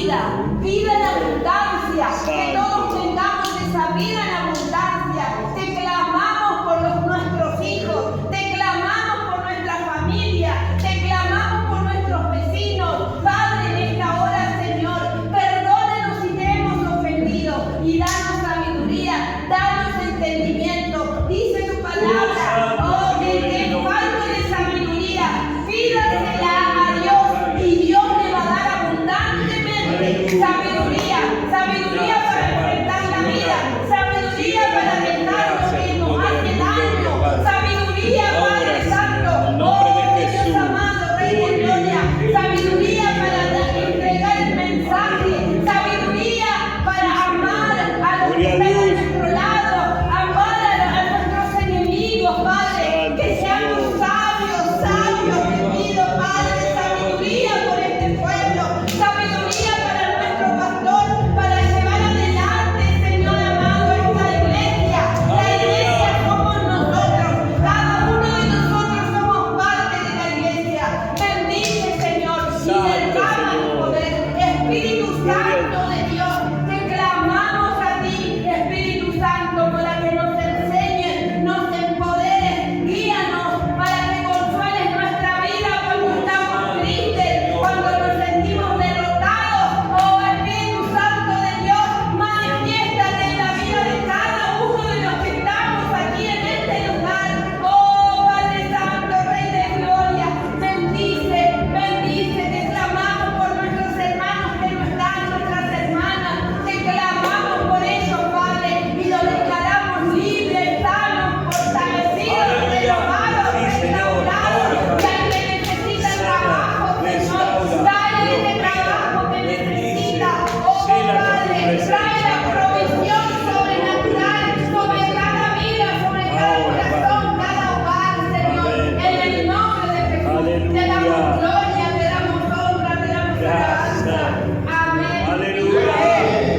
vida en abundancia, que todos tengamos esa vida en abundancia. Te clamamos por nuestros hijos, te clamamos por nuestra familia, te clamamos por nuestros vecinos. Padre, en esta hora, Señor, perdónanos si te hemos ofendido y danos sabiduría, danos entendimiento. Dice tu palabra, oh, que falto de sabiduría, pídasela a Dios y Dios le va a dar abundantemente sabiduría, sabiduría para enfrentar la vida, sabiduría para dejar lo que nos hace daño, sabiduría, Padre Santo, oh Dios amado, Rey de Gloria, sabiduría para entregar el mensaje, sabiduría para amar a los que están a nuestro lado, amar a nuestros enemigos, Padre, que seamos sabios, te pido, Padre, sabiduría por este pueblo, sabiduría para nuestro pastor, para llevar adelante, Señor amado, esta iglesia. La iglesia somos nosotros, cada uno de nosotros somos parte de la iglesia. Bendice, Señor, y derrama tu poder. Espíritu Santo de Dios, te clamamos a ti, Espíritu Santo, para que nos enseñes, nos empoderes, guíanos, para que consueles nuestra vida cuando estamos tristes, cuando nos sentimos derrotados. Oh Espíritu Santo de Dios, manifiéstate en la vida de cada uno de los que estamos aquí en este lugar. Oh Padre Santo, Rey de Gloria, bendice, te clamamos por nuestros hermanos que no están, nuestras hermanas, te clamamos por ellos, Padre, y los declaramos libres, sanos, fortalecidos, renovados, restaurados. Y al que necesita trabajo, Señor, dale ese trabajo que necesita. Oh Padre, trae la provisión sobrenatural sobre cada vida, sobre cada corazón, cada hogar, Señor, en el nombre de Jesús. Te damos gloria, te damos honra, te damos alabanza. Amén. Aleluya.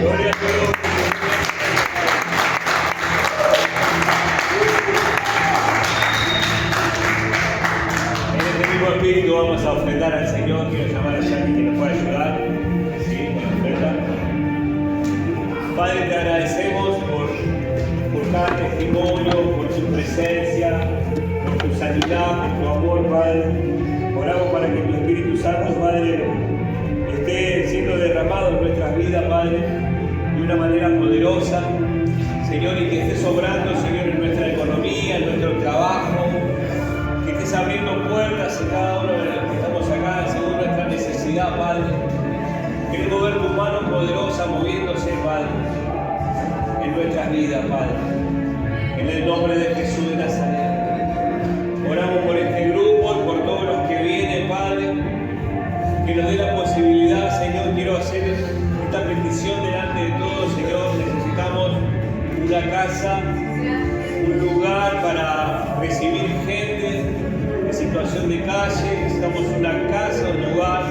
Gloria a Dios. En este mismo espíritu vamos a ofrendar al Señor. Quiero llamar a Jackie que nos pueda ayudar. ¿Sí? Con la ofrenda. Padre, te agradecemos por cada testimonio, por tu presencia, por tu sanidad, por tu amor, Padre. Oramos para que tu Espíritu Santo, Padre, esté siendo derramado en nuestras vidas, Padre, de una manera poderosa, Señor, y que estés obrando, Señor, en nuestra economía, en nuestro trabajo, que estés abriendo puertas en cada uno de los que estamos acá, según nuestra necesidad, Padre. Queremos ver tu mano poderosa moviéndose, Padre, en nuestras vidas, Padre. En el nombre de Jesús de Nazaret. Oramos por este grupo y por todos los que vienen, Padre. Que nos dé la posibilidad, Señor, quiero hacer esta petición delante de todos, Señor. Necesitamos una casa, un lugar para recibir gente en situación de calle. Necesitamos una casa, un lugar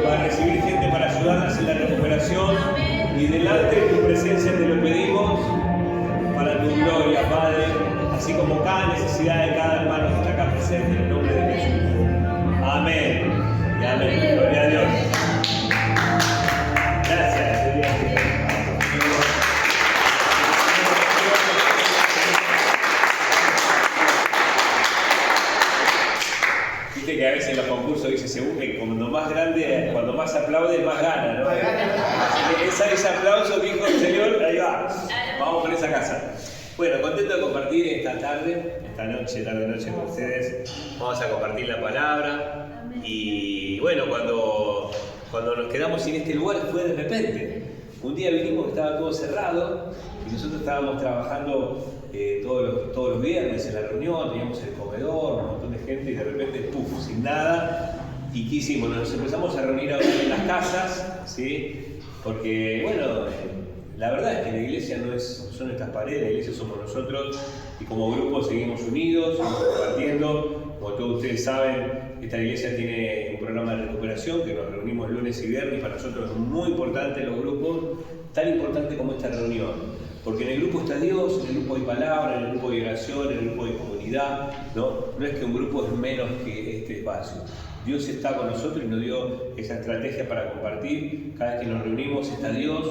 para recibir gente, para ayudarlas en la recuperación. Y delante de tu presencia te lo pedimos para tu gloria, Padre. Así como cada necesidad de cada hermano que está acá presente, en el nombre de Jesús. Amén. Y amén. Gloria a Dios. Gracias. Viste que a veces en los concursos dice, según que cuando más grande, cuando más aplaude, más gana, ¿no? Ese aplauso que dijo el Señor, ahí va. Vamos por esa casa. Bueno, contento de compartir esta tarde, esta noche, tarde-noche con ustedes. Vamos a compartir la palabra. Y bueno, cuando nos quedamos en este lugar fue de repente. Un día vinimos que estaba todo cerrado y nosotros estábamos trabajando todos los viernes en la reunión, teníamos el comedor, un montón de gente y de repente, ¡puf!, sin nada. ¿Y qué hicimos? Nos empezamos a reunir ahora en las casas, ¿sí? Porque, bueno, la verdad es que la iglesia no son estas paredes, la iglesia somos nosotros y como grupo seguimos unidos, seguimos compartiendo. Como todos ustedes saben, esta iglesia tiene un programa de recuperación que nos reunimos lunes y viernes. Para nosotros es muy importante los grupos, tan importante como esta reunión. Porque en el grupo está Dios, en el grupo hay palabra, en el grupo hay oración, en el grupo hay comunidad, ¿no? No es que un grupo es menos que este espacio. Dios está con nosotros y nos dio esa estrategia para compartir. Cada vez que nos reunimos está Dios,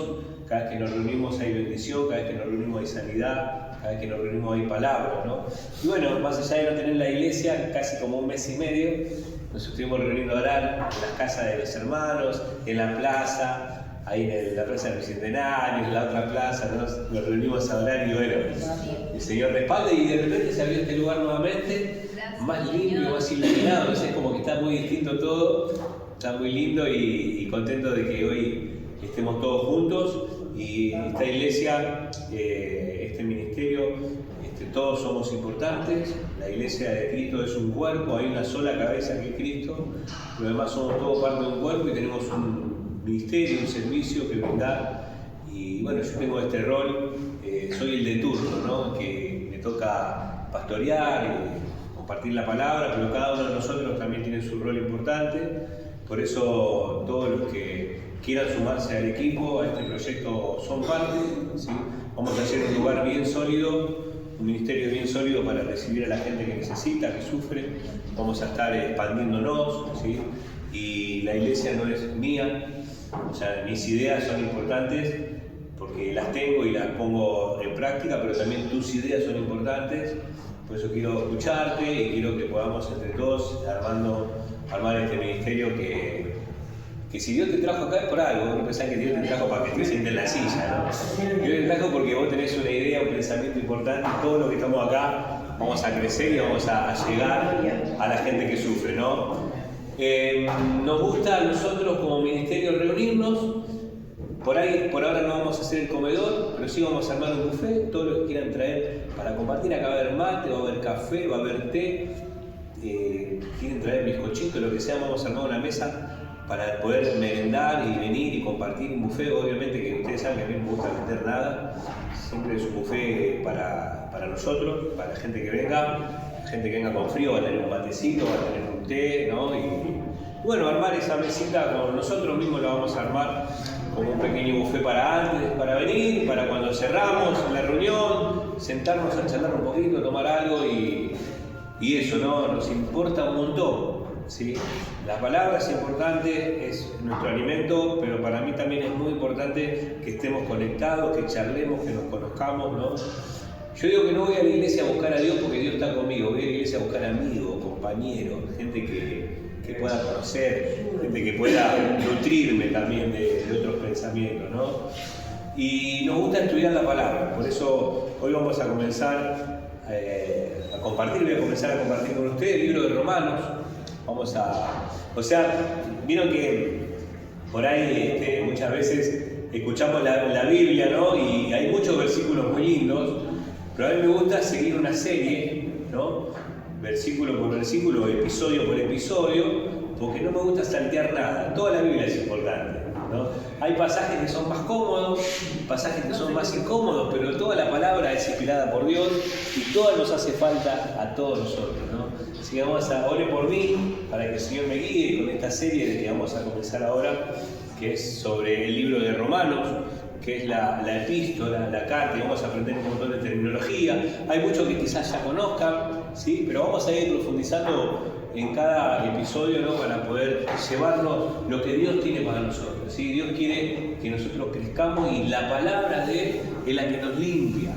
cada vez que nos reunimos hay bendición, cada vez que nos reunimos hay sanidad, cada vez que nos reunimos hay palabra, ¿no? Y bueno, más allá de no tener la iglesia, casi como un mes y medio, nos estuvimos reuniendo a orar en las casas de los hermanos, en la plaza, ahí en la plaza del Bicentenario, en la otra plaza, nos reunimos a orar y bueno, el Señor respalda y de repente se abrió este lugar nuevamente, más limpio, más iluminado, entonces es como que está muy distinto todo, está muy lindo y contento de que hoy estemos todos juntos y esta iglesia, este ministerio, todos somos importantes, la iglesia de Cristo es un cuerpo, hay una sola cabeza que es Cristo, los demás somos todos parte de un cuerpo y tenemos un ministerio, un servicio que brindar y bueno, yo tengo este rol, soy el de turno, ¿no? Que me toca pastorear, compartir la palabra, pero cada uno de nosotros también tiene su rol importante, por eso todos los que quieran sumarse al equipo, a este proyecto son parte, ¿sí? Vamos a hacer un lugar bien sólido, un ministerio bien sólido para recibir a la gente que necesita, que sufre. Vamos a estar expandiéndonos, ¿sí? Y la iglesia no es mía, o sea, mis ideas son importantes porque las tengo y las pongo en práctica, pero también tus ideas son importantes, por eso quiero escucharte y quiero que podamos entre todos armar este ministerio que si Dios te trajo acá es por algo, no pensás que Dios te trajo para que te sientes en la silla, ¿no? Dios te trajo porque vos tenés una idea, un pensamiento importante, y todos los que estamos acá vamos a crecer y vamos a llegar a la gente que sufre, ¿no? Nos gusta a nosotros como ministerio reunirnos, por ahora no vamos a hacer el comedor, pero sí vamos a armar un buffet, todos los que quieran traer para compartir, acá va a haber mate, va a haber café, va a haber té, quieren traer bizcochito, lo que sea, vamos a armar una mesa para poder merendar y venir y compartir un buffet. Obviamente que ustedes saben que a mí no me gusta vender nada, siempre es un buffet para nosotros, para la gente que venga con frío va a tener un matecito, va a tener un té, ¿no? Y bueno, armar esa mesita con nosotros mismos la vamos a armar como un pequeño buffet para antes, para venir, para cuando cerramos la reunión, sentarnos a charlar un poquito, tomar algo y eso, ¿no? Nos importa un montón. ¿Sí? La palabra es importante, es nuestro alimento, pero para mí también es muy importante que estemos conectados, que charlemos, que nos conozcamos, ¿no? Yo digo que no voy a la iglesia a buscar a Dios porque Dios está conmigo, voy a la iglesia a buscar amigos, compañeros, gente que pueda conocer, gente que pueda nutrirme también de otros pensamientos, ¿no? Y nos gusta estudiar la palabra, por eso hoy vamos a comenzar a compartir, voy a comenzar a compartir con ustedes el libro de Romanos. Vieron que por ahí muchas veces escuchamos la Biblia, ¿no? Y hay muchos versículos muy lindos, pero a mí me gusta seguir una serie, ¿no? Versículo por versículo, episodio por episodio, porque no me gusta saltear nada. Toda la Biblia es importante, ¿no? Hay pasajes que son más cómodos, pasajes que son más incómodos, pero toda la palabra es inspirada por Dios y toda nos hace falta a todos nosotros, ¿no? Así que vamos a orar por mí, para que el Señor me guíe con esta serie de que vamos a comenzar ahora, que es sobre el libro de Romanos, que es la epístola, la carta, y vamos a aprender un montón de terminología. Hay muchos que quizás ya conozcan, ¿sí? Pero vamos a ir profundizando en cada episodio, ¿no? Para poder llevarnos lo que Dios tiene para nosotros, ¿sí? Dios quiere que nosotros crezcamos y la palabra de Él es la que nos limpia,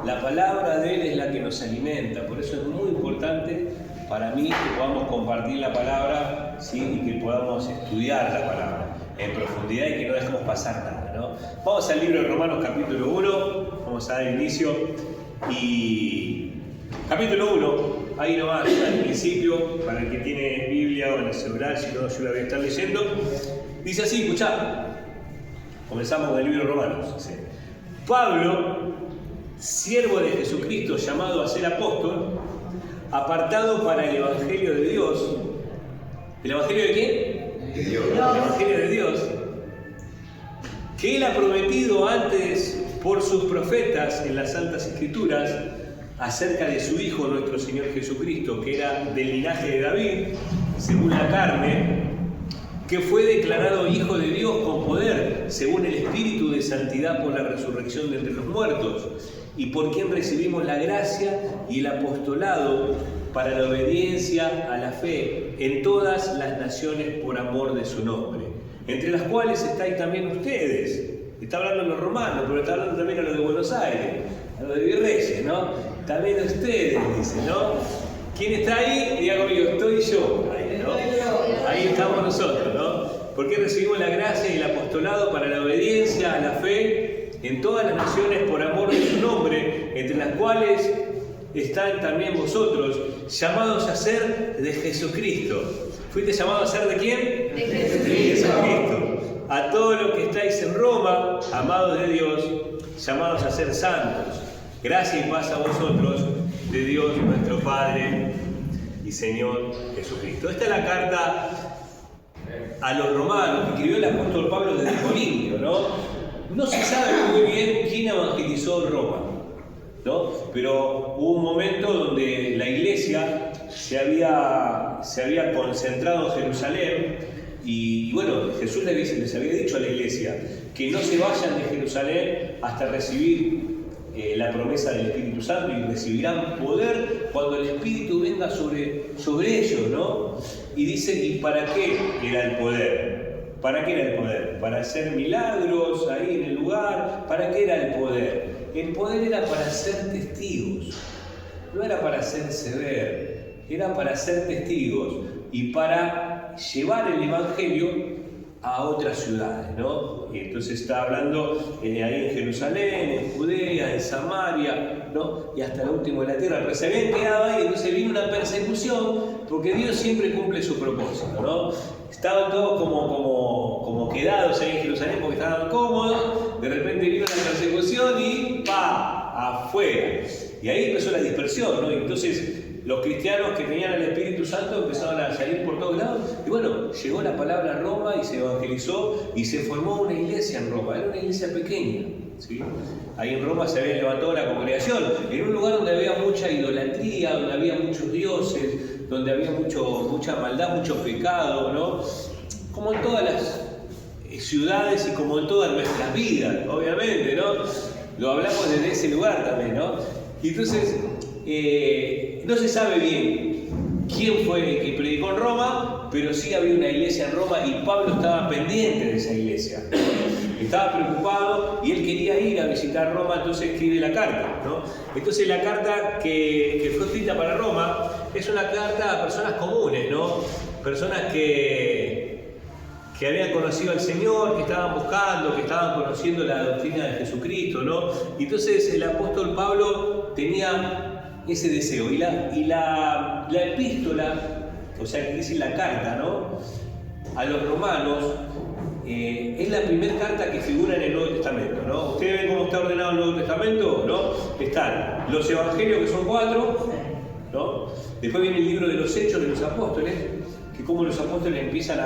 la palabra de Él es la que nos alimenta. Por eso es muy importante para mí que podamos compartir la palabra, ¿sí? Y que podamos estudiar la palabra en profundidad y que no dejemos pasar nada, ¿no? Vamos al libro de Romanos capítulo 1, vamos a dar inicio y capítulo 1, ahí nomás al principio, para el que tiene Biblia o en el celular, si no yo la voy a estar leyendo, dice así, escuchá, comenzamos con el libro de Romanos, dice: Pablo, siervo de Jesucristo, llamado a ser apóstol, apartado para el Evangelio de Dios. ¿El Evangelio de quién? De Dios. El Evangelio de Dios, que Él ha prometido antes por sus profetas en las Santas Escrituras acerca de su Hijo, nuestro Señor Jesucristo, que era del linaje de David, según la carne, que fue declarado Hijo de Dios con poder, según el Espíritu de santidad por la resurrección de entre los muertos, y por quien recibimos la gracia y el apostolado para la obediencia a la fe en todas las naciones por amor de su nombre, entre las cuales estáis también ustedes. Está hablando a los romanos, pero está hablando también a los de Buenos Aires, a los de Virreyes, ¿no? También a ustedes, dice, ¿no? ¿Quién está ahí? Diga conmigo, estoy yo. Ahí, ¿no? Ahí estamos nosotros, ¿no? Porque recibimos la gracia y el apostolado para la obediencia a la fe en todas las naciones por amor de su nombre, entre las cuales están también vosotros, llamados a ser de Jesucristo. ¿Fuiste llamado a ser de quién? De Jesucristo. De Jesucristo. A todos los que estáis en Roma, amados de Dios, llamados a ser santos. Gracia y paz a vosotros, de Dios nuestro Padre y Señor Jesucristo. Esta es la carta a los romanos que escribió el apóstol Pablo desde Corintio, ¿no? No se sabe muy bien quién evangelizó Roma, ¿no? Pero hubo un momento donde la iglesia se había concentrado en Jerusalén. Y bueno, Jesús les había dicho a la iglesia que no se vayan de Jerusalén hasta recibir la promesa del Espíritu Santo, y recibirán poder cuando el Espíritu venga sobre ellos, ¿no? Y dice, ¿y para qué era el poder? ¿Para qué era el poder? ¿Para hacer milagros ahí en el lugar? ¿Para qué era el poder? El poder era para ser testigos, no era para hacerse ver, era para ser testigos y para llevar el Evangelio a otras ciudades, ¿no? Y entonces está hablando ahí en Jerusalén, en Judea, en Samaria, ¿no? Y hasta el último de la tierra, pero se habían quedado ahí, entonces vino una persecución, porque Dios siempre cumple su propósito, ¿no? Estaban todos como quedados ahí en Jerusalén porque estaban cómodos, de repente vino la persecución y ¡pa! Afuera. Y ahí empezó la dispersión, ¿no? Y entonces los cristianos que tenían el Espíritu Santo empezaron a salir por todos lados. Y bueno, llegó la palabra a Roma y se evangelizó y se formó una iglesia en Roma. Era una iglesia pequeña, ¿sí? Ahí en Roma se había levantado la congregación, en un lugar donde había mucha idolatría, donde había muchos dioses, donde había mucha maldad, mucho pecado, ¿no? Como en todas las ciudades y como en todas nuestras vidas, obviamente, ¿no? Lo hablamos desde ese lugar también, ¿no? Y entonces, no se sabe bien quién fue el que predicó en Roma, pero sí había una iglesia en Roma y Pablo estaba pendiente de esa iglesia. Estaba preocupado y él quería ir a visitar Roma, entonces escribe la carta, ¿no? Entonces la carta que fue escrita para Roma es una carta a personas comunes, ¿no? Personas que habían conocido al Señor, que estaban buscando, que estaban conociendo la doctrina de Jesucristo, ¿no? Y entonces el apóstol Pablo tenía ese deseo. Y la epístola, o sea, que dice la carta, ¿no? A los romanos, es la primera carta que figura en el Nuevo Testamento, ¿no? Ustedes ven cómo está ordenado el Nuevo Testamento, ¿no? Están los evangelios, que son 4, ¿no? Después viene el libro de los Hechos de los Apóstoles, que como los apóstoles empiezan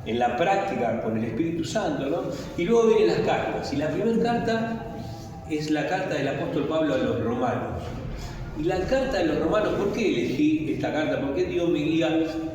en la práctica con el Espíritu Santo, ¿no? Y luego vienen las cartas. Y la primera carta es la carta del apóstol Pablo a los romanos. Y la carta de los romanos, ¿por qué elegí esta carta? ¿Por qué Dios me guía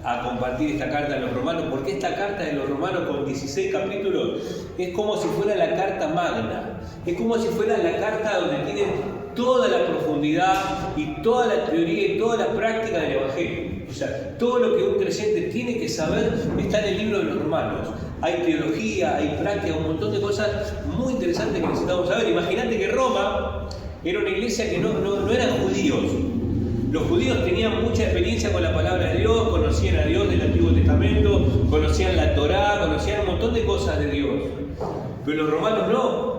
a compartir esta carta de los romanos? Porque esta carta de los romanos con 16 capítulos es como si fuera la carta magna. Es como si fuera la carta donde tiene toda la profundidad y toda la teoría y toda la práctica del Evangelio. O sea, todo lo que un creyente tiene que saber está en el libro de los romanos. Hay teología, hay práctica, un montón de cosas muy interesantes que necesitamos saber. Imagínate que Roma era una iglesia que no eran judíos. Los judíos tenían mucha experiencia con la palabra de Dios, conocían a Dios del Antiguo Testamento, conocían la Torá, conocían un montón de cosas de Dios. Pero los romanos no.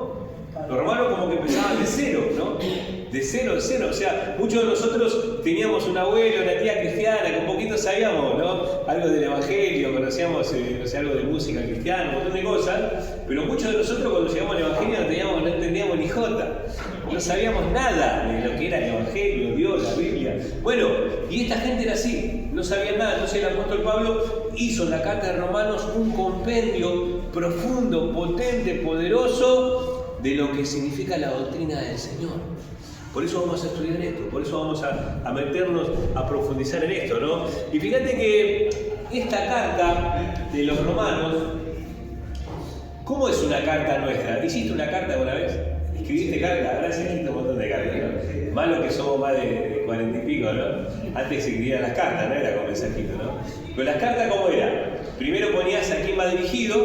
Los romanos como que empezaban de cero, ¿no? De cero. O sea, muchos de nosotros teníamos un abuelo, una tía cristiana, que un poquito sabíamos, ¿no? Algo del Evangelio, conocíamos, no sé, algo de música cristiana, un montón de cosas. Pero muchos de nosotros cuando llegamos al Evangelio no entendíamos ni jota. No sabíamos nada de lo que era el Evangelio, Dios, la Biblia. Bueno, y esta gente era así, no sabían nada. Entonces el apóstol Pablo hizo en la carta de Romanos un compendio profundo, potente, poderoso de lo que significa la doctrina del Señor. Por eso vamos a estudiar esto, por eso vamos a meternos a profundizar en esto, ¿no? Y fíjate que esta carta de los romanos, ¿cómo es una carta nuestra? ¿Hiciste una carta alguna vez? escribiste cartas, ahora se escrito un montón de cartas, ¿no? Más lo que somos más de 40 y pico, ¿no? Antes se escribían las cartas, no era con mensajito, ¿no? Pero las cartas, ¿cómo era? Primero ponías a quién va dirigido,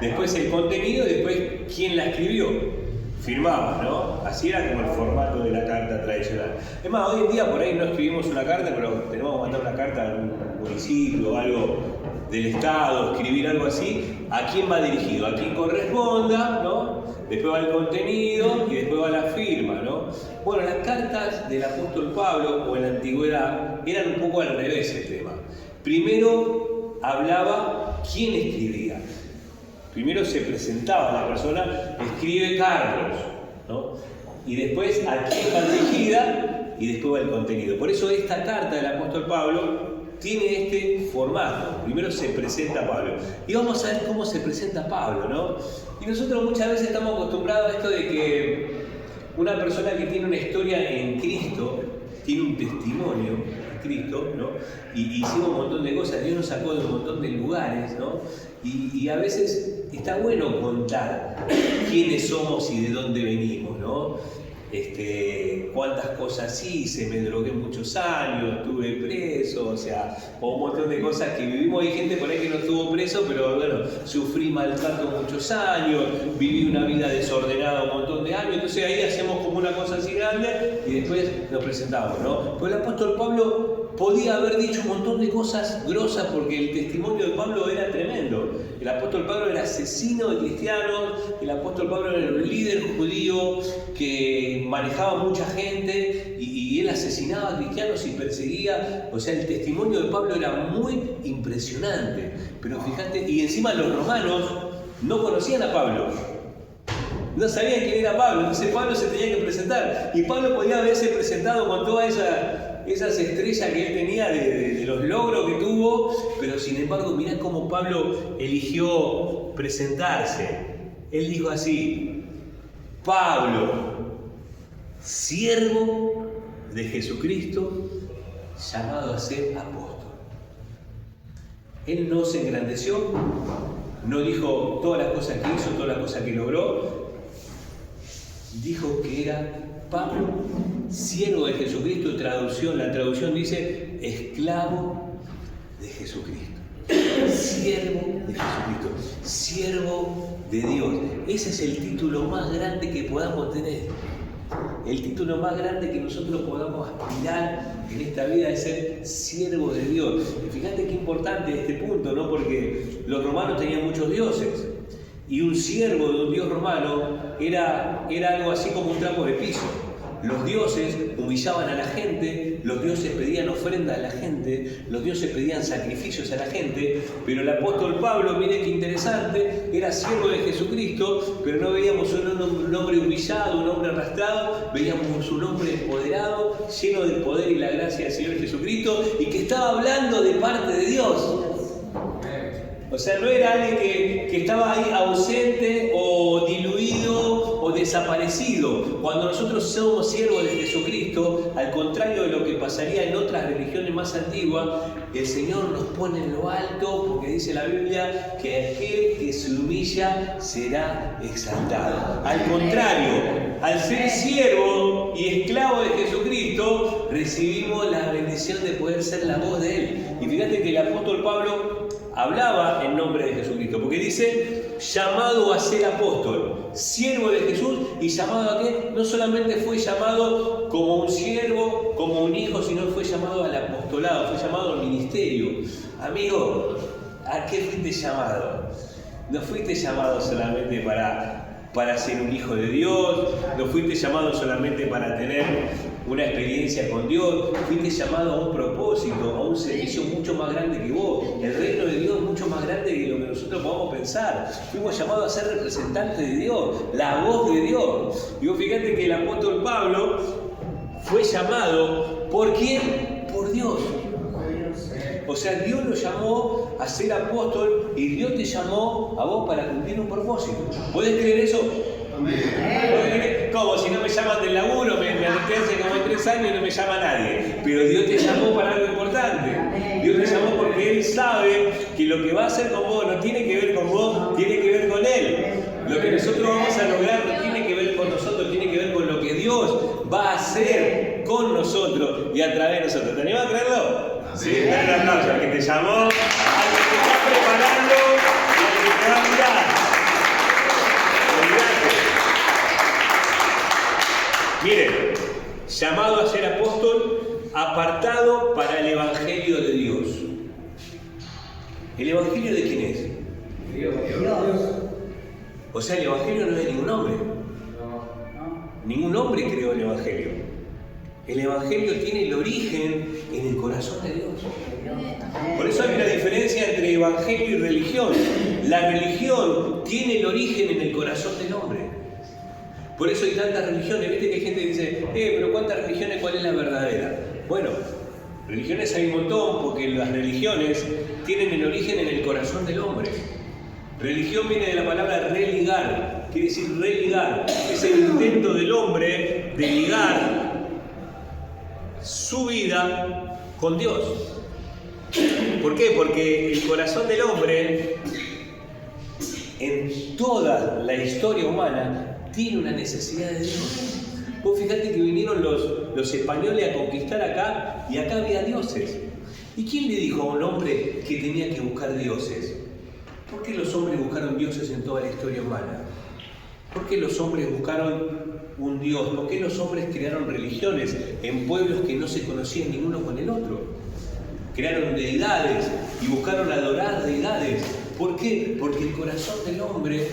después el contenido y después quién la escribió. Firmaba, ¿no? Así era como el formato de la carta tradicional. Es más, hoy en día por ahí no escribimos una carta, pero tenemos que mandar una carta a un municipio o algo del Estado, escribir algo así. ¿A quién va dirigido? A quien corresponda, ¿no? Después va el contenido y después va la firma, ¿no? Bueno, las cartas del apóstol Pablo o en la antigüedad eran un poco al revés el tema. Primero hablaba quién escribía. Primero se presentaba la persona, escribe Carlos, ¿no? Y después a quién va dirigida y después va el contenido. Por eso esta carta del apóstol Pablo tiene este formato. Primero se presenta Pablo. Y vamos a ver cómo se presenta Pablo, ¿no? Y nosotros muchas veces estamos acostumbrados a esto de que una persona que tiene una historia en Cristo, tiene un testimonio en Cristo, ¿no? Y hicimos un montón de cosas, Dios nos sacó de un montón de lugares, ¿no? Y a veces está bueno contar quiénes somos y de dónde venimos, ¿no? Cuántas cosas hice, me drogué muchos años, estuve preso, o sea, o un montón de cosas que vivimos. Hay gente por ahí que no estuvo preso, pero bueno, sufrí maltrato muchos años, viví una vida desordenada un montón de años, entonces ahí hacemos como una cosa así grande y después nos presentamos, ¿no? Pues el apóstol Pablo podía haber dicho un montón de cosas grosas porque el testimonio de Pablo era tremendo. El apóstol Pablo era asesino de cristianos, el apóstol Pablo era un líder judío que manejaba mucha gente y él asesinaba a cristianos y perseguía. O sea, el testimonio de Pablo era muy impresionante. Pero fíjate, y encima los romanos no conocían a Pablo. No sabían quién era Pablo, entonces Pablo se tenía que presentar. Y Pablo podía haberse presentado con todas esas estrellas que él tenía de los logros que tuvo, pero sin embargo, mirá cómo Pablo eligió presentarse. Él dijo así: Pablo, siervo de Jesucristo, llamado a ser apóstol. Él no se engrandeció, no dijo todas las cosas que hizo, todas las cosas que logró. Dijo que era Pablo, siervo de Jesucristo. La traducción dice esclavo de Jesucristo. Siervo de Jesucristo, siervo de Dios. Ese es el título más grande que podamos tener. El título más grande que nosotros podamos aspirar en esta vida es ser siervo de Dios. Y fíjate qué importante este punto, ¿no? Porque los romanos tenían muchos dioses. Y un siervo de un dios romano era algo así como un trapo de piso. Los dioses humillaban a la gente, los dioses pedían ofrenda a la gente, los dioses pedían sacrificios a la gente, pero el apóstol Pablo, mire qué interesante, era siervo de Jesucristo, pero no veíamos un hombre humillado, un hombre arrastrado, veíamos un hombre empoderado, lleno del poder y la gracia del Señor Jesucristo, y que estaba hablando de parte de Dios. O sea, no era alguien que estaba ahí ausente o diluido o desaparecido. Cuando nosotros somos siervos de Jesucristo, al contrario de lo que pasaría en otras religiones más antiguas, el Señor nos pone en lo alto, porque dice la Biblia que aquel que se humilla será exaltado. Al contrario, al ser siervo y esclavo de Jesucristo, recibimos la bendición de poder ser la voz de Él. Y fíjate que el apóstol Pablo hablaba en nombre de Jesucristo, porque dice llamado a ser apóstol, siervo de Jesús, y llamado a qué? No solamente fue llamado como un siervo, como un hijo, sino fue llamado al apostolado, fue llamado al ministerio. Amigo, ¿a qué fuiste llamado? No fuiste llamado solamente para ser un hijo de Dios, no fuiste llamado solamente para tener una experiencia con Dios, fuiste llamado a un propósito, a un servicio mucho más grande que vos. El reino de Dios es mucho más grande que lo que nosotros podamos pensar. Fuimos llamados a ser representantes de Dios, la voz de Dios. Y vos fíjate que el apóstol Pablo fue llamado, ¿por quién? Por Dios. O sea, Dios lo llamó a ser apóstol y Dios te llamó a vos para cumplir un propósito. ¿Puedes creer eso? Amén. ¿Cómo? Si no me llaman del laburo, me arresté hace como 3 años y no me llama nadie. Pero Dios te llamó para algo importante. Dios te llamó porque Él sabe que lo que va a hacer con vos no tiene que ver con vos, tiene que ver con Él. Lo que nosotros vamos a lograr no tiene que ver con nosotros. va a hacer con nosotros y a través de nosotros. ¿Te animas a creerlo? Sí, dale un aplauso al que te llamó, al que te está preparando y al que te va a mirar. Miren, llamado a ser apóstol, apartado para el Evangelio de Dios. ¿El Evangelio de quién es? Dios. O sea, el Evangelio no es de ningún hombre. Ningún hombre creó el Evangelio. El Evangelio tiene el origen en el corazón de Dios. Por eso hay una diferencia entre Evangelio y religión. La religión tiene el origen en el corazón del hombre. Por eso hay tantas religiones. Viste que hay gente que dice, pero ¿cuántas religiones? ¿Cuál es la verdadera? Bueno, religiones hay un montón, porque las religiones tienen el origen en el corazón del hombre. Religión viene de la palabra religar, quiere decir religar. Es el intento del hombre de ligar su vida con Dios. ¿Por qué? Porque el corazón del hombre, en toda la historia humana, tiene una necesidad de Dios. Vos fijate que vinieron los españoles a conquistar acá, y acá había dioses. ¿Y quién le dijo a un hombre que tenía que buscar dioses? ¿Por qué los hombres buscaron dioses en toda la historia humana? ¿Por qué los hombres buscaron un dios? ¿Por qué los hombres crearon religiones en pueblos que no se conocían ninguno con el otro? Crearon deidades y buscaron adorar deidades. ¿Por qué? Porque el corazón del hombre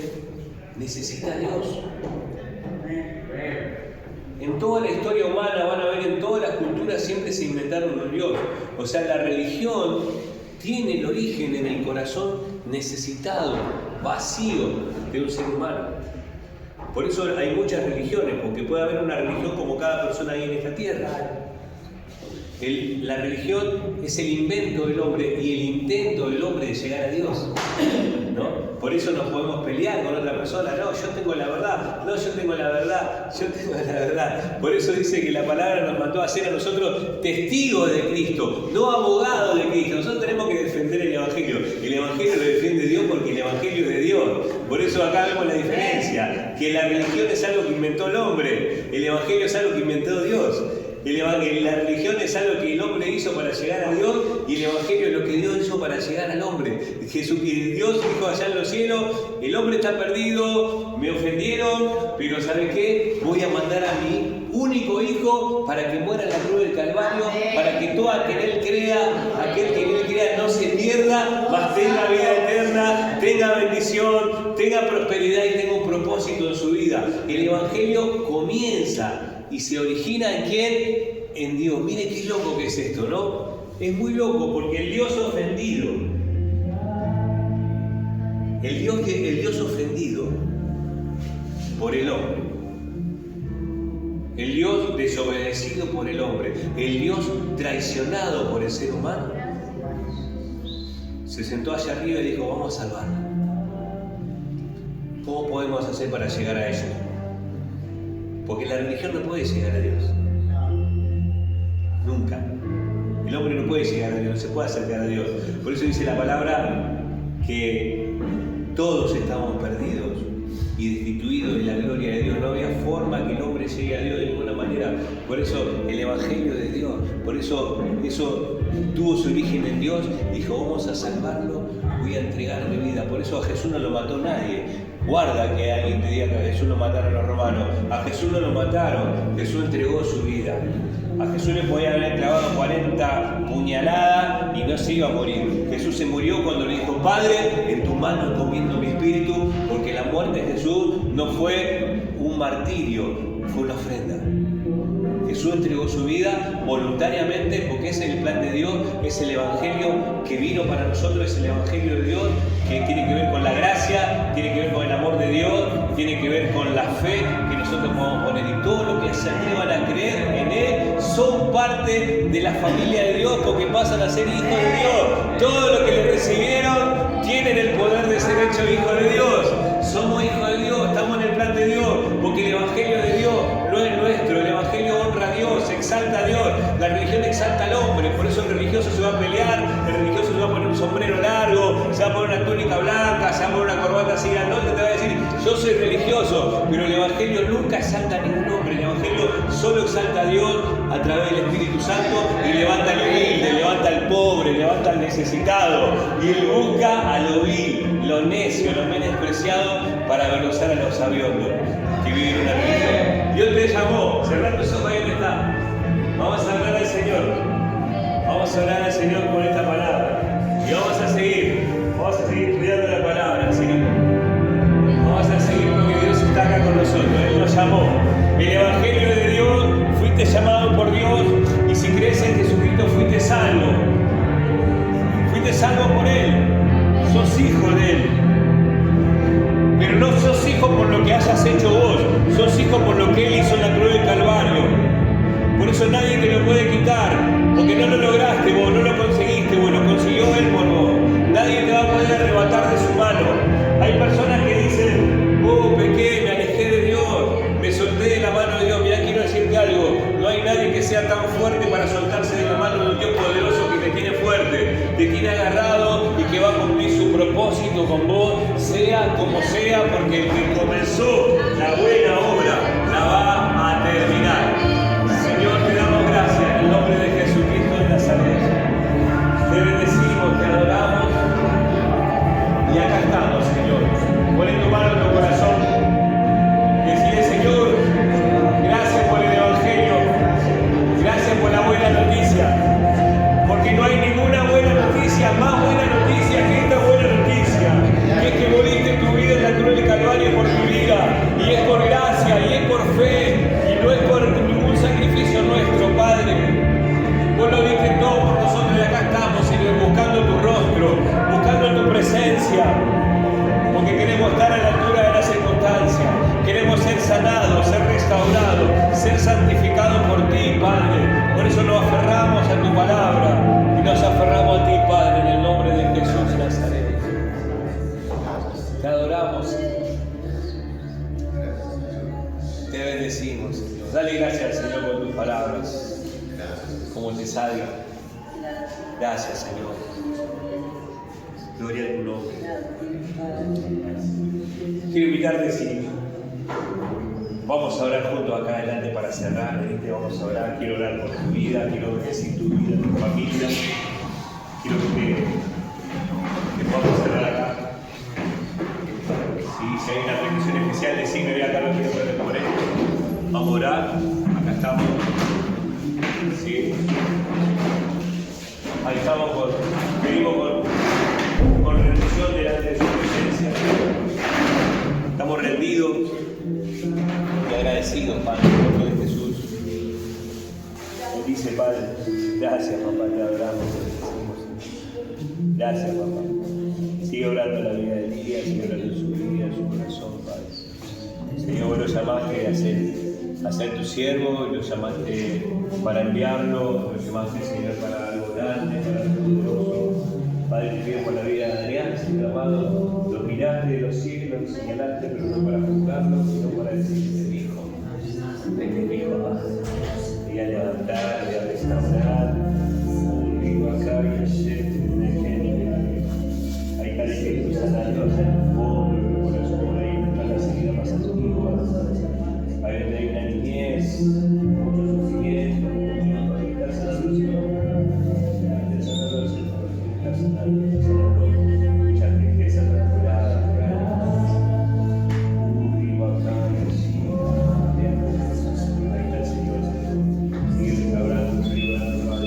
necesita a Dios. En toda la historia humana, van a ver, en todas las culturas siempre se inventaron un dios. O sea, la religión tiene el origen en el corazón necesitado, vacío de un ser humano. Por eso hay muchas religiones, porque puede haber una religión como cada persona ahí en esta tierra. La religión es el invento del hombre y el intento del hombre de llegar a Dios, ¿no? Por eso no podemos pelear con otra persona. No, yo tengo la verdad. No, yo tengo la verdad. Yo tengo la verdad. Por eso dice que la palabra nos mandó a ser a nosotros testigos de Cristo, no abogados de Cristo. Nosotros tenemos que defender el Evangelio. El Evangelio lo defiende Dios porque el Evangelio es de Dios. Por eso acá vemos la diferencia, que la religión es algo que inventó el hombre, el Evangelio es algo que inventó Dios. La religión es algo que el hombre hizo para llegar a Dios, y el Evangelio es lo que Dios hizo para llegar al hombre. Dios dijo allá en los cielos, el hombre está perdido, me ofendieron, pero ¿sabe qué? Voy a mandar a mi único hijo para que muera en la cruz del Calvario, para que todo aquel que en él crea no se pierda, mas tenga vida eterna, tenga bendición, tenga prosperidad y tenga un propósito en su vida. El Evangelio comienza y se origina ¿en quién? En Dios. Mire qué loco que es esto, ¿no? Es muy loco, porque el Dios ofendido, el Dios ofendido por el hombre, el Dios desobedecido por el hombre, el Dios traicionado por el ser humano, se sentó allá arriba y dijo, vamos a salvarlo. ¿Cómo podemos hacer para llegar a ellos? Porque la religión no puede llegar a Dios. Nunca. El hombre no puede llegar a Dios, no se puede acercar a Dios. Por eso dice la palabra que todos estamos perdidos y destituidos de la gloria de Dios. No había forma que el hombre llegue a Dios de ninguna manera. Por eso el Evangelio de Dios, por eso tuvo su origen en Dios. Dijo, vamos a salvarlo, voy a entregar mi vida. Por eso a Jesús no lo mató nadie. Guarda que alguien te diga que a Jesús lo mataron los romanos. A Jesús no lo mataron, Jesús entregó su vida. A Jesús le podían haber clavado 40 puñaladas y no se iba a morir. Jesús se murió cuando le dijo, Padre, en tu mano encomiendo mi espíritu, porque la muerte de Jesús no fue un martirio, fue una ofrenda. Jesús entregó su vida voluntariamente porque es el plan de Dios, es el Evangelio que vino para nosotros, es el Evangelio de Dios que tiene que ver con la gracia, tiene que ver con el amor de Dios, tiene que ver con la fe que nosotros podemos poner. Y todo lo que se atrevan a creer en Él son parte de la familia de Dios porque pasan a ser hijos de Dios. Todo lo que le recibieron tienen el poder de ser hechos hijos de Dios. Somos hijos de Dios, estamos en el plan de Dios, porque el Evangelio de Dios no es nuestro. El Evangelio honra a Dios, exalta a Dios. La religión exalta al hombre, por eso el religioso se va a pelear, el religioso se va a poner un sombrero largo, se va a poner una túnica blanca, se va a poner una corbata así grandota, te va a decir, yo soy religioso. poderoso, pero el Evangelio nunca exalta a ningún hombre. El Evangelio solo exalta a Dios a través del Espíritu Santo y levanta al humilde, levanta al pobre, levanta al necesitado. Y Él busca a lo vil, lo necio, lo menospreciado para avergonzar a los sabiondos que viven una religión. Dios te llamó, cerrar tus ojos ahí donde está. Vamos a orar al Señor. Vamos a orar al Señor con esta palabra. Y vamos a seguir estudiando la palabra, ¿sí? Vamos a seguir porque Dios está acá con nosotros. Él nos llamó. El Evangelio de Dios, fuiste llamado por Dios, y si crees en Jesucristo fuiste salvo. Fuiste salvo por Él. Sos hijo de Él. Pero no sos hijo por lo que hayas hecho vos, sos hijo por lo que Él hizo en la cruz del Calvario. Por eso nadie te lo puede quitar, porque no lo lograste vos, no lo conseguiste vos, lo consiguió Él por vos. Nadie te va a poder arrebatar de su mano. Hay personas que dicen, pequé, me alejé de Dios, me solté de la mano de Dios. Mirá, quiero decirte algo, no hay nadie que sea tan fuerte para soltarse de la mano de un Dios poderoso que te tiene fuerte, te tiene agarrado y que va a cumplir su propósito con vos, sea como sea, porque el que comenzó la buena obra la va a terminar. Señor, te damos gracias en el nombre de Jesucristo de Nazaret. Te bendecimos, te adoramos y acá estamos, Señor. Pon en tu mano en tu corazón. Decirle, Señor, gracias por el Evangelio, gracias por la buena noticia, porque no hay ninguna buena noticia, más buena noticia que esta buena noticia, que es que moriste tu vida en la cruz del Calvario por tu vida, y es por gracia, y es por fe, y no es por ningún sacrificio nuestro, Padre. Vos lo diste todo por nosotros y acá estamos, Señor, buscando tu rostro, buscando tu presencia, porque queremos estar a la altura de la circunstancia, queremos ser sanados, ser restaurados, ser santificados por ti, Padre. Por eso nos aferramos a tu palabra y nos aferramos a ti, Padre, en el nombre de Jesús de Nazaret. Te adoramos, te bendecimos, Señor. Dale gracias al Señor por tus palabras, como te salga. Gracias, Señor. Gloria a tu nombre. Quiero invitarte, si vamos a orar juntos acá adelante para cerrar. Vamos a orar. Quiero orar por tu vida, quiero bendecir tu vida, tu familia. Quiero que podamos cerrar acá. Si hay una petición especial, decime, ve acá, lo quiero poner por esto. Vamos a orar. Acá estamos. ¿Sí? Ahí estamos, venimos con rendición delante de su presencia. Estamos rendidos y agradecidos, Padre, por lo de Jesús. Bendice, Padre. Gracias, papá, te adoramos, te bendecimos. Gracias, papá. Sigue orando la vida de Lidia, sigue orando en su vida, en su corazón, Padre. Señor, vos lo llamaste a ser tu siervo, lo llamaste para enviarlo, lo llamaste, Señor, para algo grande, para algo poderoso. Padre, te pido por la vida de Adrián, Señor amado, lo miraste de los cielos, lo señalaste, pero no para juzgarlo, sino para decirte, mi hijo, mi hijo amado, y a levantar, y a restaurar, un vivo acá y ayer, ahí está el Espíritu sanando allá en el fondo, en el corazón, ahí no está la seguida más antigua, ahí donde hay una niñez, mucho sufrimiento, mucho está sanando el Señor, está sanando el Señor, está sanando mucha tristeza fracturada, vivo acá y allí, ahí está el Señor, sigue restaurando, sigue orando,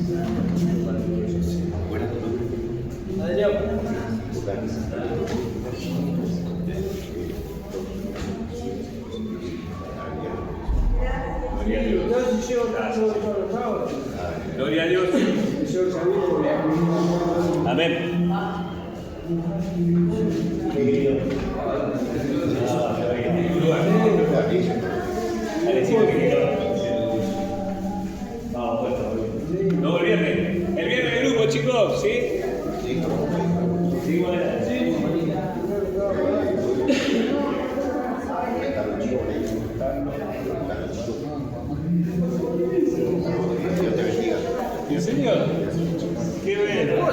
Gloria a Dios. Gracias. Gloria a Dios. Amén. No, el viernes de grupo, chicos, ¿sí? Seguimos adelante. Dios te bendiga. ¿En serio? Qué bueno.